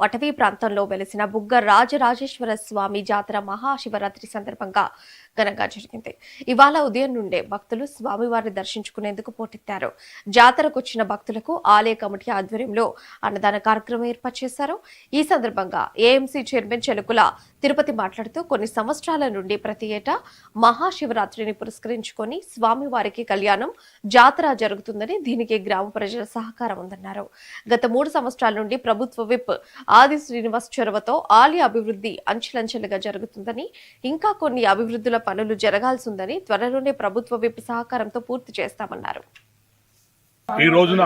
అటవీ ప్రాంతంలో వెలిసిన బుగ్గ రాజరాజేశ్వర స్వామి జాతర మహాశివరాత్రి సందర్భంగా ఘనంగా జరిగింది. ఇవాళ ఉదయం నుండే భక్తులు స్వామివారిని దర్శించుకునేందుకు పోటెత్తారు. జాతరకు వచ్చిన భక్తులకు ఆలయ కమిటీ ఆధ్వర్యంలో అన్నదాన కార్యక్రమం ఏర్పాటు చేశారు. ఈ సందర్భంగా ఏఎంసీ చైర్మన్ చెలుకుల తిరుపతి మాట్లాడుతూ కొన్ని సంవత్సరాల నుండి ప్రతి ఏటా మహాశివరాత్రిని పురస్కరించుకొని స్వామివారికి కళ్యాణం జాతర జరుగుతుందని, దీనికి గ్రామ ప్రజల సహకారం ఉందన్నారు. గత 3 సంవత్సరాల నుండి ప్రభుత్వ విప్ ఆది శ్రీనివాస్ చొరవతో ఆలయ అభివృద్ధి అంచెలంచెలుగా జరుగుతుందని, ఇంకా కొన్ని అభివృద్ధుల పనులు జరగాల్సి ఉందని, త్వరలోనే ప్రభుత్వ విప్ సహకారంతో పూర్తి చేస్తామన్నారు. ఈ రోజున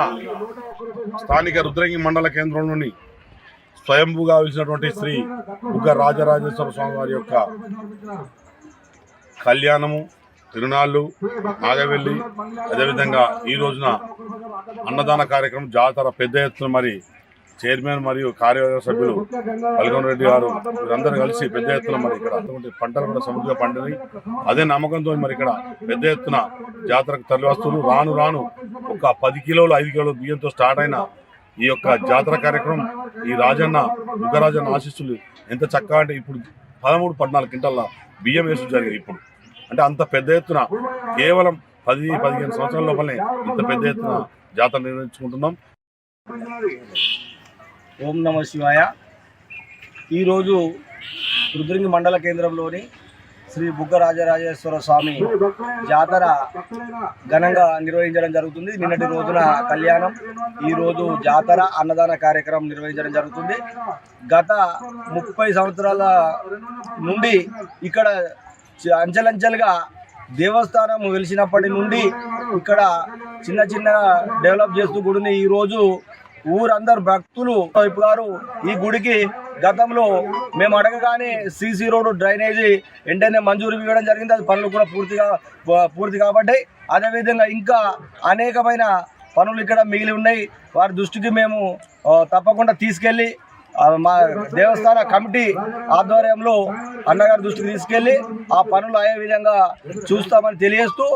స్థానిక రుద్రంగి మండల కేంద్రంలోని స్వయంభూగా వెలిసినటువంటి శ్రీ బుగ్గ రాజరాజేశ్వర స్వామి వారి యొక్క కళ్యాణము, తిరునాళ్ళు, నాగవెల్లి, అదేవిధంగా ఈ రోజున అన్నదాన కార్యక్రమం జాతర పెద్ద ఎత్తున మరి చైర్మన్ మరియు కార్యవర్గ సభ్యులు పల్గొండ రెడ్డి గారు వీరందరూ కలిసి పెద్ద ఎత్తున మరి ఇక్కడ పంటలు కూడా సమృద్ధిగా పండినాయి. అదే నమ్మకంతో మరి ఇక్కడ పెద్ద ఎత్తున జాతరకు తరలి వస్తున్నారు. రాను రాను ఒక 10 కిలోలు 5 కిలోలు బియ్యంతో స్టార్ట్ అయిన ఈ యొక్క జాతర కార్యక్రమం ఈ రాజన్న యుగరాజన్న ఆశీస్సులు ఎంత చక్కగా అంటే ఇప్పుడు 13-14 క్వింటాల బియ్యం వేసి జరిగింది. ఇప్పుడు అంటే అంత పెద్ద ఎత్తున కేవలం 10-15 సంవత్సరాల లోపలనే ఇంత పెద్ద ఎత్తున జాతర నిర్వహించుకుంటున్నాం. ఓం నమః శివాయ. ఈరోజు రుద్రంగి మండల కేంద్రంలోని శ్రీ బుగ్గ రాజరాజేశ్వర స్వామి జాతర ఘనంగా నిర్వహించడం జరుగుతుంది. నిన్నటి రోజున కళ్యాణం, ఈరోజు జాతర అన్నదాన కార్యక్రమం నిర్వహించడం జరుగుతుంది. గత 30 సంవత్సరాల నుండి ఇక్కడ అంచెలంచెలుగా దేవస్థానం వెలిసినప్పటి నుండి ఇక్కడ చిన్న చిన్నగా డెవలప్ చేస్తూ గుడిని ఈరోజు ఊరందరు భక్తులు వైపు గారు ఈ గుడికి గతంలో మేము అడగగానే సీసీ రోడ్డు డ్రైనేజీ వెంటనే మంజూరు ఇవ్వడం జరిగింది. అది పనులు కూడా పూర్తి కాబట్టి అదేవిధంగా ఇంకా అనేకమైన పనులు ఇక్కడ మిగిలి ఉన్నాయి. వారి దృష్టికి మేము తప్పకుండా తీసుకెళ్ళి మా దేవస్థాన కమిటీ ఆధ్వర్యంలో అన్నగారి దృష్టికి తీసుకెళ్ళి ఆ పనులు అయ్యే విధంగా చూస్తామని తెలియజేస్తూ